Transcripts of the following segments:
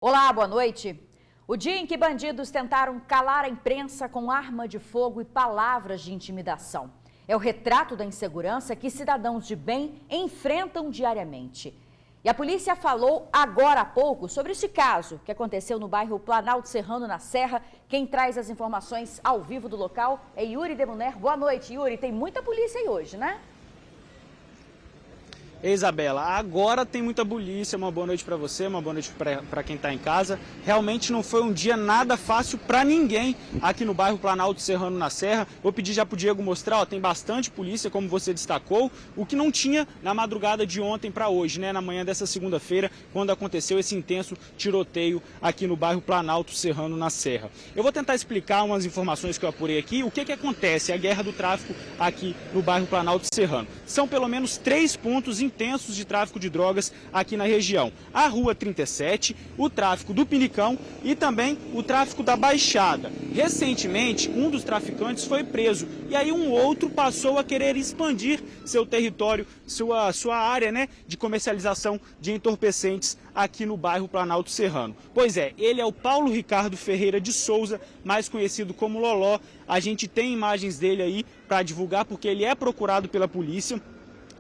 Olá, boa noite. O dia em que bandidos tentaram calar a imprensa com arma de fogo e palavras de intimidação. É o retrato da insegurança que cidadãos de bem enfrentam diariamente. E a polícia falou agora há pouco sobre esse caso que aconteceu no bairro Planalto Serrano, na Serra. Quem traz as informações ao vivo do local é Yuri Demuner. Boa noite, Yuri. Tem muita polícia aí hoje, né? Isabela, agora tem muita polícia. Uma boa noite para você, uma boa noite para quem está em casa. Realmente não foi um dia nada fácil para ninguém aqui no bairro Planalto Serrano, na Serra. Vou pedir já para o Diego mostrar, ó, tem bastante polícia, como você destacou, o que não tinha na madrugada de ontem para hoje, né? Na manhã dessa segunda-feira, quando aconteceu esse intenso tiroteio aqui no bairro Planalto Serrano, na Serra. Eu vou tentar explicar umas informações que eu apurei aqui. O que acontece? A guerra do tráfico aqui no bairro Planalto Serrano. São pelo menos 3 pontos intensos de tráfico de drogas aqui na região. A Rua 37, o tráfico do Pinicão e também o tráfico da Baixada. Recentemente, um dos traficantes foi preso e aí um outro passou a querer expandir seu território, sua área, né, de comercialização de entorpecentes aqui no bairro Planalto Serrano. Pois é, ele é o Paulo Ricardo Ferreira de Souza, mais conhecido como Loló. A gente tem imagens dele aí para divulgar porque ele é procurado pela polícia.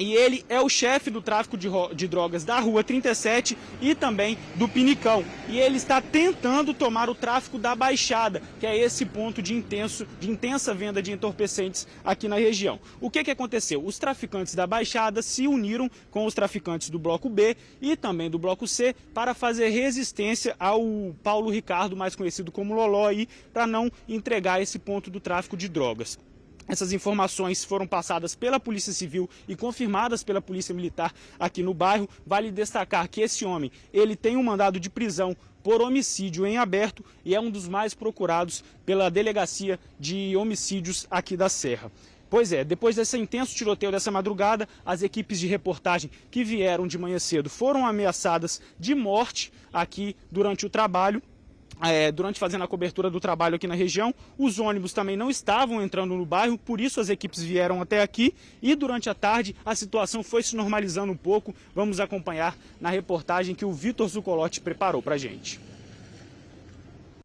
E ele é o chefe do tráfico de drogas da Rua 37 e também do Pinicão. E ele está tentando tomar o tráfico da Baixada, que é esse ponto de intensa venda de entorpecentes aqui na região. O que aconteceu? Os traficantes da Baixada se uniram com os traficantes do Bloco B e também do Bloco C para fazer resistência ao Paulo Ricardo, mais conhecido como Loló, para não entregar esse ponto do tráfico de drogas. Essas informações foram passadas pela Polícia Civil e confirmadas pela Polícia Militar aqui no bairro. Vale destacar que esse homem, ele tem um mandado de prisão por homicídio em aberto e é um dos mais procurados pela Delegacia de Homicídios aqui da Serra. Pois é, depois desse intenso tiroteio dessa madrugada, as equipes de reportagem que vieram de manhã cedo foram ameaçadas de morte aqui durante o trabalho. Durante fazendo a cobertura do trabalho aqui na região, os ônibus também não estavam entrando no bairro, por isso as equipes vieram até aqui e durante a tarde a situação foi se normalizando um pouco. Vamos acompanhar na reportagem que o Vitor Zucolotti preparou para a gente.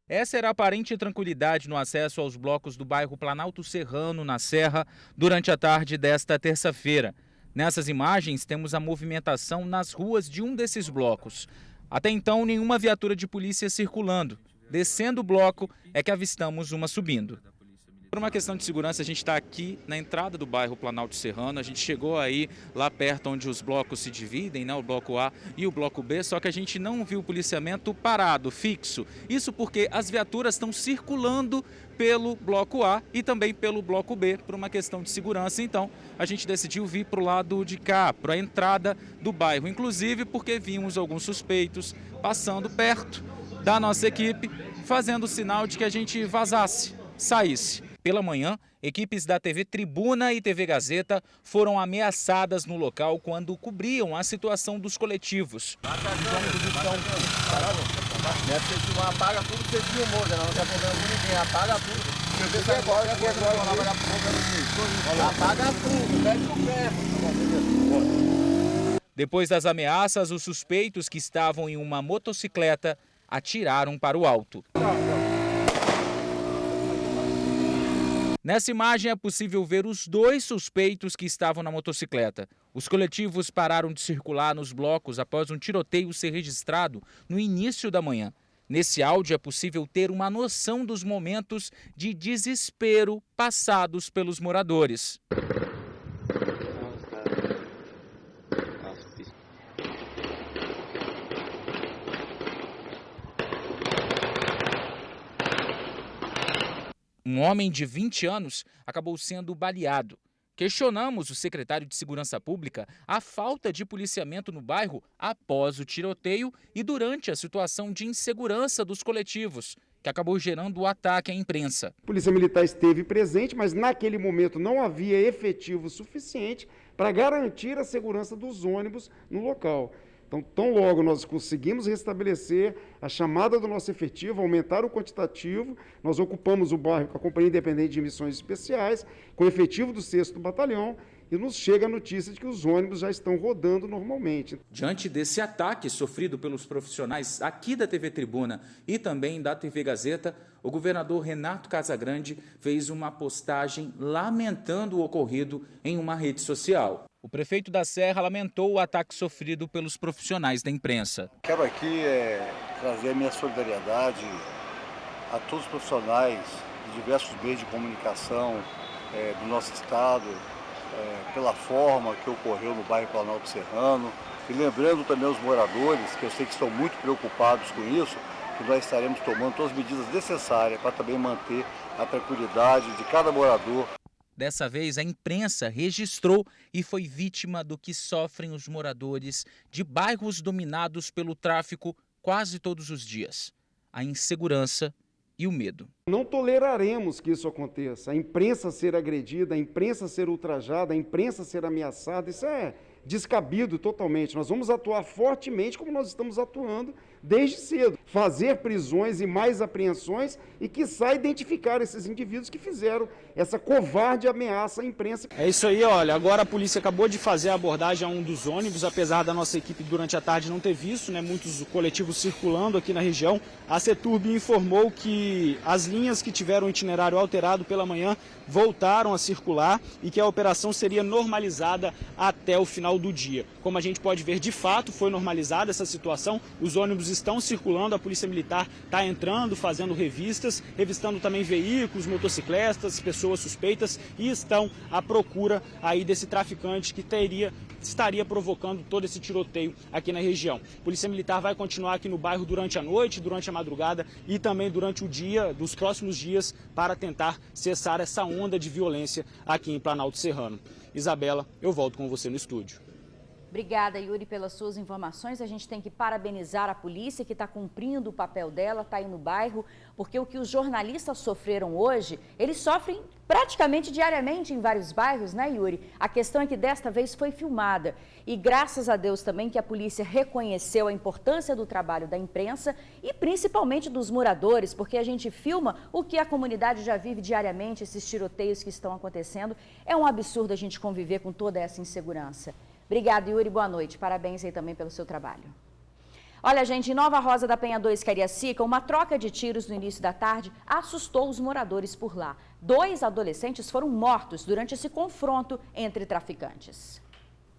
Essa era a aparente tranquilidade no acesso aos blocos do bairro Planalto Serrano, na Serra, durante a tarde desta terça-feira. Nessas imagens temos a movimentação nas ruas de um desses blocos. Até então, nenhuma viatura de polícia circulando. Descendo o bloco é que avistamos uma subindo. Por uma questão de segurança, a gente está aqui na entrada do bairro Planalto Serrano. A gente chegou aí lá perto onde os blocos se dividem, né? O bloco A e o bloco B, só que a gente não viu o policiamento parado, fixo. Isso porque as viaturas estão circulando pelo bloco A e também pelo bloco B, por uma questão de segurança. Então, a gente decidiu vir para o lado de cá, para a entrada do bairro, inclusive porque vimos alguns suspeitos passando perto da nossa equipe, fazendo sinal de que a gente vazasse, saísse. Pela manhã, equipes da TV Tribuna e TV Gazeta foram ameaçadas no local quando cobriam a situação dos coletivos. Apaga tudo que você filmou, já não está problema com ninguém, apaga tudo. Apaga tudo, pede o pé. Depois das ameaças, os suspeitos que estavam em uma motocicleta atiraram para o alto. Nessa imagem é possível ver os dois suspeitos que estavam na motocicleta. Os coletivos pararam de circular nos blocos após um tiroteio ser registrado no início da manhã. Nesse áudio é possível ter uma noção dos momentos de desespero passados pelos moradores. Um homem de 20 anos acabou sendo baleado. Questionamos o secretário de Segurança Pública a falta de policiamento no bairro após o tiroteio e durante a situação de insegurança dos coletivos, que acabou gerando o ataque à imprensa. A Polícia Militar esteve presente, mas naquele momento não havia efetivo suficiente para garantir a segurança dos ônibus no local. Então, tão logo nós conseguimos restabelecer a chamada do nosso efetivo, aumentar o quantitativo, nós ocupamos o bairro com a Companhia Independente de Missões Especiais, com o efetivo do 6º Batalhão, e nos chega a notícia de que os ônibus já estão rodando normalmente. Diante desse ataque sofrido pelos profissionais aqui da TV Tribuna e também da TV Gazeta, o governador Renato Casagrande fez uma postagem lamentando o ocorrido em uma rede social. O prefeito da Serra lamentou o ataque sofrido pelos profissionais da imprensa. Quero aqui trazer a minha solidariedade a todos os profissionais de diversos meios de comunicação do nosso estado, pela forma que ocorreu no bairro Planalto Serrano, e lembrando também aos moradores, que eu sei que estão muito preocupados com isso, que nós estaremos tomando todas as medidas necessárias para também manter a tranquilidade de cada morador. Dessa vez, a imprensa registrou e foi vítima do que sofrem os moradores de bairros dominados pelo tráfico quase todos os dias: a insegurança e o medo. Não toleraremos que isso aconteça. A imprensa ser agredida, a imprensa ser ultrajada, a imprensa ser ameaçada, isso é descabido totalmente. Nós vamos atuar fortemente como nós estamos atuando desde cedo. Fazer prisões e mais apreensões e, quiçá, identificar esses indivíduos que fizeram essa covarde ameaça à imprensa. É isso aí, olha, agora a polícia acabou de fazer a abordagem a um dos ônibus, apesar da nossa equipe durante a tarde não ter visto, muitos coletivos circulando aqui na região. A CETURB informou que as linhas que tiveram o itinerário alterado pela manhã voltaram a circular e que a operação seria normalizada até o final do dia. Como a gente pode ver, de fato foi normalizada essa situação, os ônibus estão circulando, a Polícia Militar está entrando, fazendo revistas, revistando também veículos, motocicletas, pessoas suspeitas, e estão à procura aí desse traficante que estaria provocando todo esse tiroteio aqui na região. A Polícia Militar vai continuar aqui no bairro durante a noite, durante a madrugada e também durante o dia, dos próximos dias, para tentar cessar essa onda de violência aqui em Planalto Serrano. Isabela, eu volto com você no estúdio. Obrigada, Yuri, pelas suas informações. A gente tem que parabenizar a polícia que está cumprindo o papel dela, está aí no bairro, porque o que os jornalistas sofreram hoje, eles sofrem praticamente diariamente em vários bairros, né, Yuri? A questão é que desta vez foi filmada e graças a Deus também que a polícia reconheceu a importância do trabalho da imprensa e principalmente dos moradores, porque a gente filma o que a comunidade já vive diariamente, esses tiroteios que estão acontecendo. É um absurdo a gente conviver com toda essa insegurança. Obrigada, Yuri. Boa noite. Parabéns aí também pelo seu trabalho. Olha, gente, em Nova Rosa da Penha 2, Cariacica, uma troca de tiros no início da tarde assustou os moradores por lá. 2 adolescentes foram mortos durante esse confronto entre traficantes.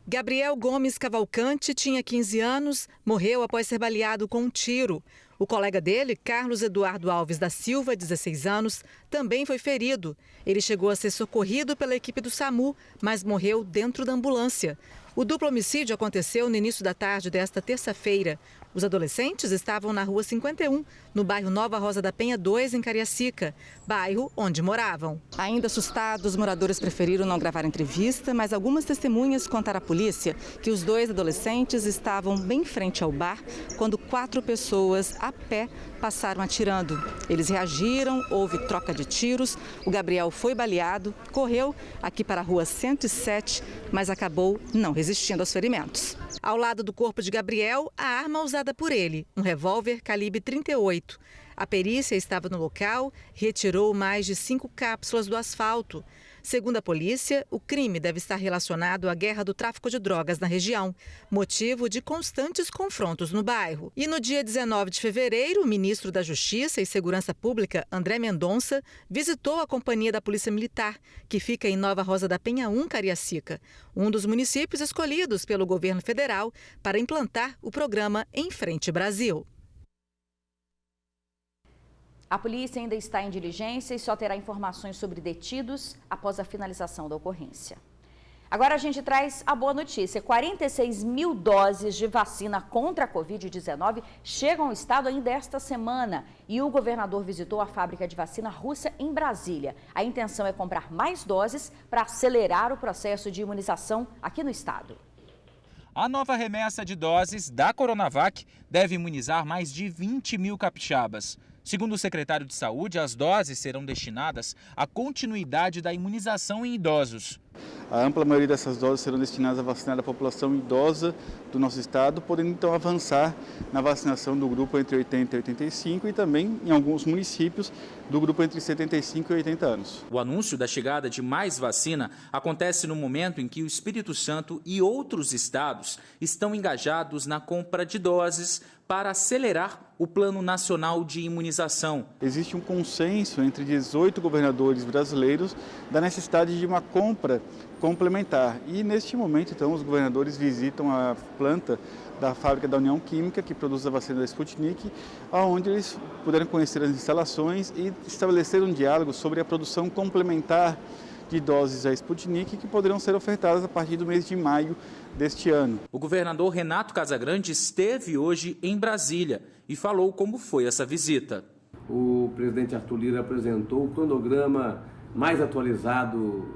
Gabriel Gomes Cavalcante tinha 15 anos, morreu após ser baleado com um tiro. O colega dele, Carlos Eduardo Alves da Silva, 16 anos, também foi ferido. Ele chegou a ser socorrido pela equipe do SAMU, mas morreu dentro da ambulância. O duplo homicídio aconteceu no início da tarde desta terça-feira. Os adolescentes estavam na Rua 51, no bairro Nova Rosa da Penha 2, em Cariacica, bairro onde moravam. Ainda assustados, os moradores preferiram não gravar entrevista, mas algumas testemunhas contaram à polícia que os 2 adolescentes estavam bem em frente ao bar quando 4 pessoas a pé passaram atirando. Eles reagiram, houve troca de tiros, o Gabriel foi baleado, correu aqui para a Rua 107, mas acabou não resistindo aos ferimentos. Ao lado do corpo de Gabriel, a arma usada por ele, um revólver calibre 38. A perícia estava no local, retirou mais de 5 cápsulas do asfalto. Segundo a polícia, o crime deve estar relacionado à guerra do tráfico de drogas na região, motivo de constantes confrontos no bairro. E no dia 19 de fevereiro, o ministro da Justiça e Segurança Pública, André Mendonça, visitou a companhia da Polícia Militar, que fica em Nova Rosa da Penha 1, Cariacica, um dos municípios escolhidos pelo governo federal para implantar o programa Em Frente Brasil. A polícia ainda está em diligência e só terá informações sobre detidos após a finalização da ocorrência. Agora a gente traz a boa notícia. 46 mil doses de vacina contra a Covid-19 chegam ao estado ainda esta semana. E o governador visitou a fábrica de vacina russa em Brasília. A intenção é comprar mais doses para acelerar o processo de imunização aqui no estado. A nova remessa de doses da Coronavac deve imunizar mais de 20 mil capixabas. Segundo o secretário de Saúde, as doses serão destinadas à continuidade da imunização em idosos. A ampla maioria dessas doses serão destinadas a vacinar a população idosa do nosso estado, podendo então avançar na vacinação do grupo entre 80 e 85 e também, em alguns municípios, do grupo entre 75 e 80 anos. O anúncio da chegada de mais vacina acontece no momento em que o Espírito Santo e outros estados estão engajados na compra de doses para acelerar o Plano Nacional de Imunização. Existe um consenso entre 18 governadores brasileiros da necessidade de uma compra complementar. E, neste momento, então, os governadores visitam a planta da fábrica da União Química, que produz a vacina da Sputnik, onde eles puderam conhecer as instalações e estabelecer um diálogo sobre a produção complementar de doses da Sputnik, que poderão ser ofertadas a partir do mês de maio deste ano. O governador Renato Casagrande esteve hoje em Brasília e falou como foi essa visita. O presidente Arthur Lira apresentou o cronograma mais atualizado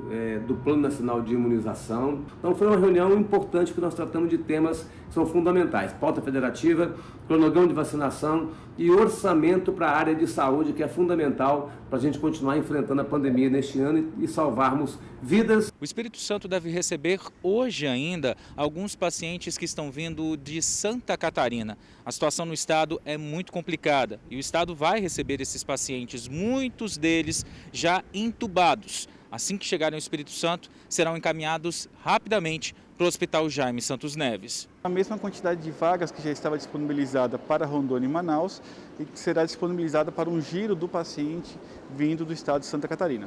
do Plano Nacional de Imunização. Então foi uma reunião importante que nós tratamos de temas que são fundamentais. Pauta federativa, cronograma de vacinação e orçamento para a área de saúde, que é fundamental para a gente continuar enfrentando a pandemia neste ano e salvarmos vidas. O Espírito Santo deve receber hoje ainda alguns pacientes que estão vindo de Santa Catarina. A situação no estado é muito complicada e o estado vai receber esses pacientes, muitos deles já intubados. Assim que chegarem ao Espírito Santo, serão encaminhados rapidamente para o Hospital Jaime Santos Neves. A mesma quantidade de vagas que já estava disponibilizada para Rondônia e Manaus e que será disponibilizada para um giro do paciente vindo do estado de Santa Catarina.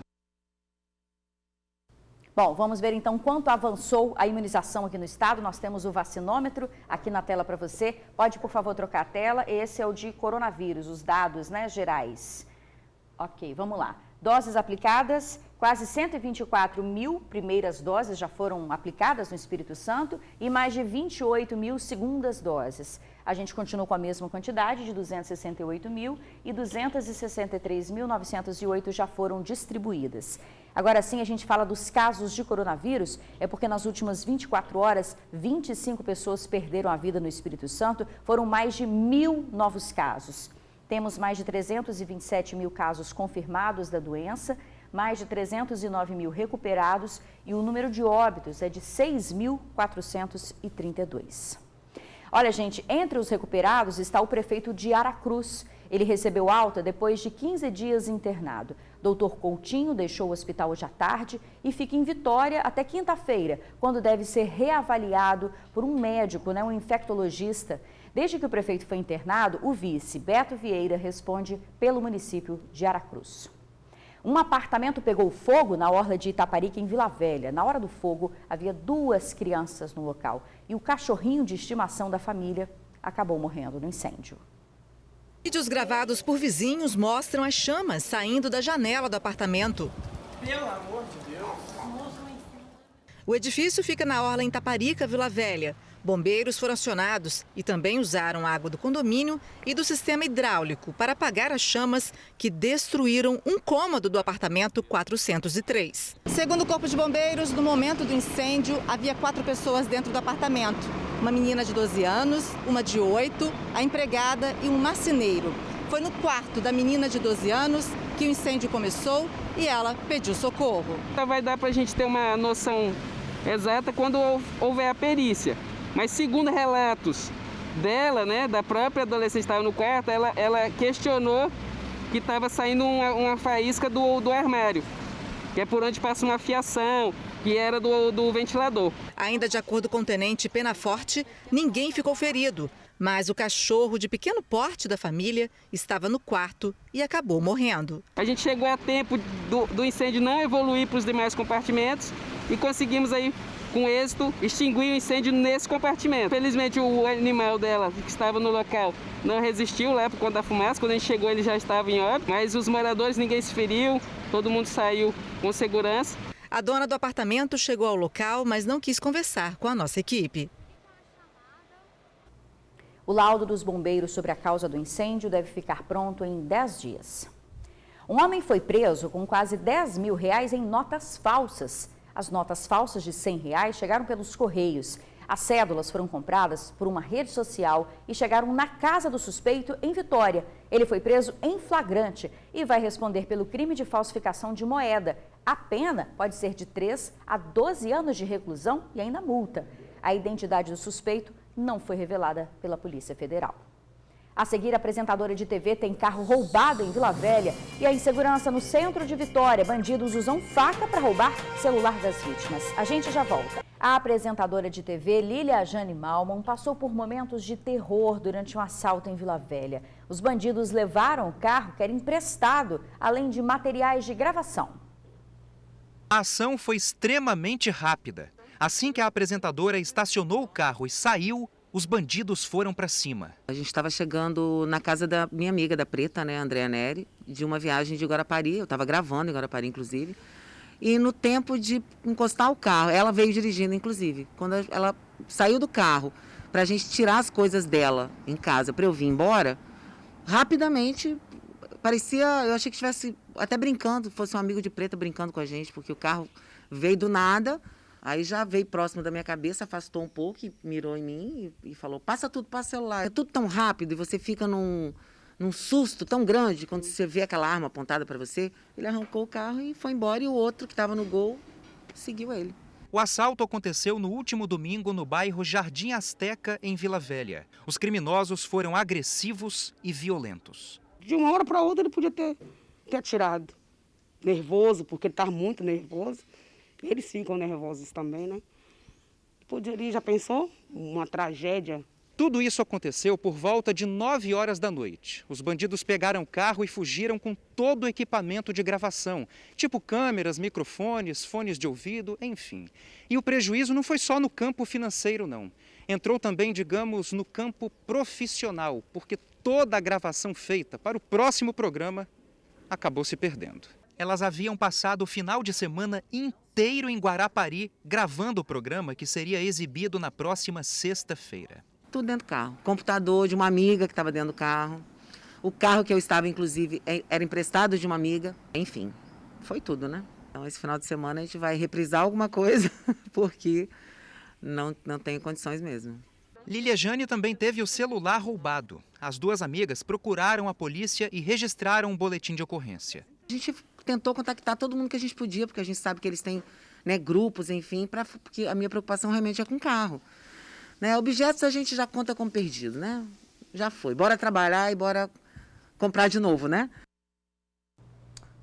Bom, vamos ver então quanto avançou a imunização aqui no estado. Nós temos o vacinômetro aqui na tela para você. Pode, por favor, trocar a tela. Esse é o de coronavírus, os dados, né, gerais. Ok, vamos lá. Doses aplicadas, quase 124 mil primeiras doses já foram aplicadas no Espírito Santo e mais de 28 mil segundas doses. A gente continua com a mesma quantidade de 268 mil e 263.908 já foram distribuídas. Agora sim, a gente fala dos casos de coronavírus, é porque nas últimas 24 horas, 25 pessoas perderam a vida no Espírito Santo, foram mais de 1.000 novos casos. Temos mais de 327 mil casos confirmados da doença, mais de 309 mil recuperados e o número de óbitos é de 6.432. Olha, gente, entre os recuperados está o prefeito de Aracruz. Ele recebeu alta depois de 15 dias internado. Doutor Coutinho deixou o hospital hoje à tarde e fica em Vitória até quinta-feira, quando deve ser reavaliado por um médico, um infectologista. Desde que o prefeito foi internado, o vice, Beto Vieira, responde pelo município de Aracruz. Um apartamento pegou fogo na orla de Itaparica, em Vila Velha. Na hora do fogo, havia 2 crianças no local e o cachorrinho de estimação da família acabou morrendo no incêndio. Vídeos gravados por vizinhos mostram as chamas saindo da janela do apartamento. Pelo amor de Deus! O edifício fica na orla em Itaparica, Vila Velha. Bombeiros foram acionados e também usaram água do condomínio e do sistema hidráulico para apagar as chamas que destruíram um cômodo do apartamento 403. Segundo o Corpo de Bombeiros, no momento do incêndio, havia 4 pessoas dentro do apartamento. Uma menina de 12 anos, uma de 8, a empregada e um marceneiro. Foi no quarto da menina de 12 anos que o incêndio começou e ela pediu socorro. Vai dar para a gente ter uma noção exata quando houver a perícia. Mas segundo relatos dela, da própria adolescente que estava no quarto, ela questionou que estava saindo uma faísca do armário, que é por onde passa uma fiação, que era do ventilador. Ainda de acordo com o tenente Penaforte, ninguém ficou ferido, mas o cachorro de pequeno porte da família estava no quarto e acabou morrendo. A gente chegou a tempo do incêndio não evoluir para os demais compartimentos e conseguimos aí, com êxito, extinguir o incêndio nesse compartimento. Felizmente o animal dela, que estava no local, não resistiu lá por conta da fumaça. Quando a gente chegou ele já estava em óbito, mas os moradores, ninguém se feriu, todo mundo saiu com segurança. A dona do apartamento chegou ao local, mas não quis conversar com a nossa equipe. O laudo dos bombeiros sobre a causa do incêndio deve ficar pronto em 10 dias. Um homem foi preso com quase R$10 mil em notas falsas. As notas falsas de R$100 chegaram pelos Correios. As cédulas foram compradas por uma rede social e chegaram na casa do suspeito em Vitória. Ele foi preso em flagrante e vai responder pelo crime de falsificação de moeda. A pena pode ser de 3 a 12 anos de reclusão e ainda multa. A identidade do suspeito não foi revelada pela Polícia Federal. A seguir, a apresentadora de TV tem carro roubado em Vila Velha e a insegurança no centro de Vitória. Bandidos usam faca para roubar celular das vítimas. A gente já volta. A apresentadora de TV, Lilia Jane Malman, passou por momentos de terror durante um assalto em Vila Velha. Os bandidos levaram o carro que era emprestado, além de materiais de gravação. A ação foi extremamente rápida. Assim que a apresentadora estacionou o carro e saiu, os bandidos foram para cima. A gente estava chegando na casa da minha amiga, da Preta, né, Andréa Neri, de uma viagem de Guarapari. Eu estava gravando em Guarapari, inclusive. E no tempo de encostar o carro, ela veio dirigindo, inclusive. Quando ela saiu do carro para a gente tirar as coisas dela em casa, para eu vir embora, rapidamente, parecia, eu achei que estivesse até brincando, fosse um amigo de Preta brincando com a gente, porque o carro veio do nada. Aí já veio próximo da minha cabeça, afastou um pouco e mirou em mim e falou, passa tudo para o celular. É tudo tão rápido e você fica num susto tão grande quando você vê aquela arma apontada para você. Ele arrancou o carro e foi embora e o outro que estava no gol seguiu ele. O assalto aconteceu no último domingo no bairro Jardim Azteca, em Vila Velha. Os criminosos foram agressivos e violentos. De uma hora para outra ele podia ter atirado. Nervoso, porque ele estava muito nervoso. Eles ficam nervosos também, né? Poderia, já pensou? Uma tragédia. Tudo isso aconteceu por volta de 9 horas da noite. Os bandidos pegaram o carro e fugiram com todo o equipamento de gravação, tipo câmeras, microfones, fones de ouvido, enfim. E o prejuízo não foi só no campo financeiro, não. Entrou também, digamos, no campo profissional, porque toda a gravação feita para o próximo programa acabou se perdendo. Elas haviam passado o final de semana inteiro em Guarapari, gravando o programa que seria exibido na próxima sexta-feira. Tudo dentro do carro. Computador de uma amiga que estava dentro do carro. O carro que eu estava, inclusive, era emprestado de uma amiga. Enfim, foi tudo, né? Então, esse final de semana a gente vai reprisar alguma coisa, porque não tenho condições mesmo. Lilia Jane também teve o celular roubado. As duas amigas procuraram a polícia e registraram um boletim de ocorrência. A gente tentou contactar todo mundo que a gente podia, porque a gente sabe que eles têm, né, grupos, enfim, porque a minha preocupação realmente é com o carro. Né? Objetos a gente já conta como perdido, né? Já foi. Bora trabalhar e bora comprar de novo, né?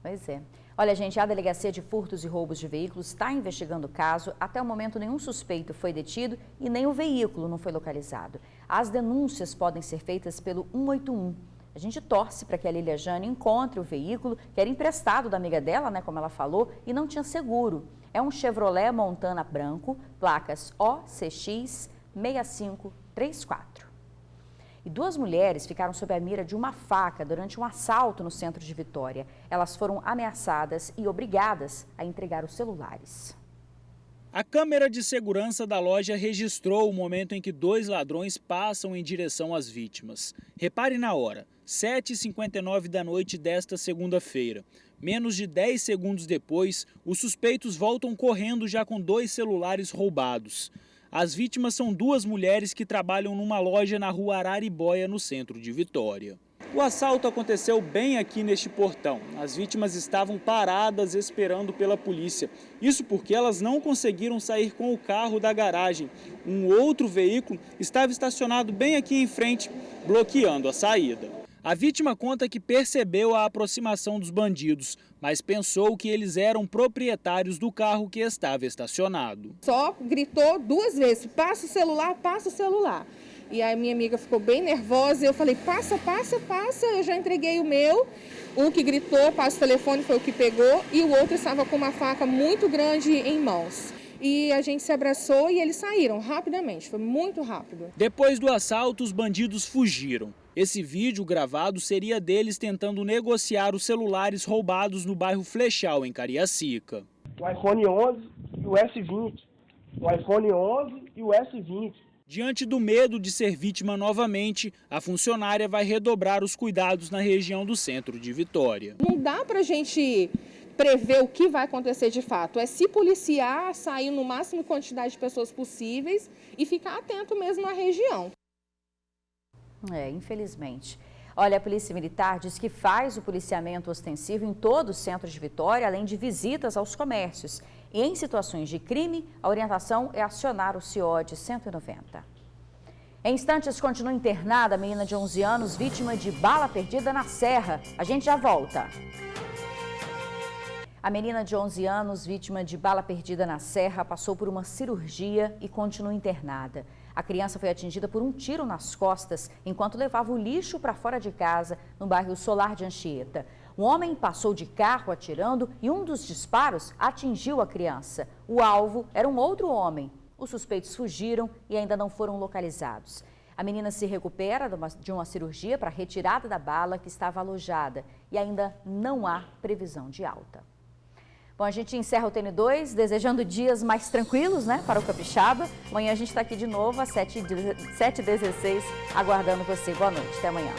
Pois é. Olha, gente, a Delegacia de Furtos e Roubos de Veículos está investigando o caso. Até o momento, nenhum suspeito foi detido e nem o veículo não foi localizado. As denúncias podem ser feitas pelo 181. A gente torce para que a Lilia Jane encontre o veículo que era emprestado da amiga dela, né, como ela falou, e não tinha seguro. É um Chevrolet Montana branco, placas OCX 6534. E duas mulheres ficaram sob a mira de uma faca durante um assalto no centro de Vitória. Elas foram ameaçadas e obrigadas a entregar os celulares. A câmera de segurança da loja registrou o momento em que dois ladrões passam em direção às vítimas. Repare na hora, 7h59 da noite desta segunda-feira. Menos de 10 segundos depois, os suspeitos voltam correndo já com 2 celulares roubados. As vítimas são duas mulheres que trabalham numa loja na rua Araribóia, no centro de Vitória. O assalto aconteceu bem aqui neste portão. As vítimas estavam paradas esperando pela polícia. Isso porque elas não conseguiram sair com o carro da garagem. Um outro veículo estava estacionado bem aqui em frente, bloqueando a saída. A vítima conta que percebeu a aproximação dos bandidos, mas pensou que eles eram proprietários do carro que estava estacionado. Só gritou 2 vezes, passa o celular, passa o celular. E aí minha amiga ficou bem nervosa e eu falei, passa, passa, passa, eu já entreguei o meu. Um que gritou, passa o telefone, foi o que pegou, e o outro estava com uma faca muito grande em mãos. E a gente se abraçou e eles saíram rapidamente, foi muito rápido. Depois do assalto, os bandidos fugiram. Esse vídeo gravado seria deles tentando negociar os celulares roubados no bairro Flechal, em Cariacica. O iPhone 11 e o S20. O iPhone 11 e o S20. Diante do medo de ser vítima novamente, a funcionária vai redobrar os cuidados na região do centro de Vitória. Não dá pra gente prever o que vai acontecer de fato. É se policiar, sair no máximo quantidade de pessoas possíveis e ficar atento mesmo na região. Infelizmente. Olha, a Polícia Militar diz que faz o policiamento ostensivo em todo o centro de Vitória, além de visitas aos comércios. E em situações de crime, a orientação é acionar o CIOD 190. Em instantes, continua internada a menina de 11 anos, vítima de bala perdida na Serra. A gente já volta. A menina de 11 anos, vítima de bala perdida na Serra, passou por uma cirurgia e continua internada. A criança foi atingida por um tiro nas costas enquanto levava o lixo para fora de casa, no bairro Solar de Anchieta. Um homem passou de carro atirando e um dos disparos atingiu a criança. O alvo era um outro homem. Os suspeitos fugiram e ainda não foram localizados. A menina se recupera de uma cirurgia para retirada da bala que estava alojada e ainda não há previsão de alta. Bom, a gente encerra o TN2 desejando dias mais tranquilos, né, para o capixaba. Amanhã a gente está aqui de novo às 7h16, aguardando você. Boa noite, até amanhã.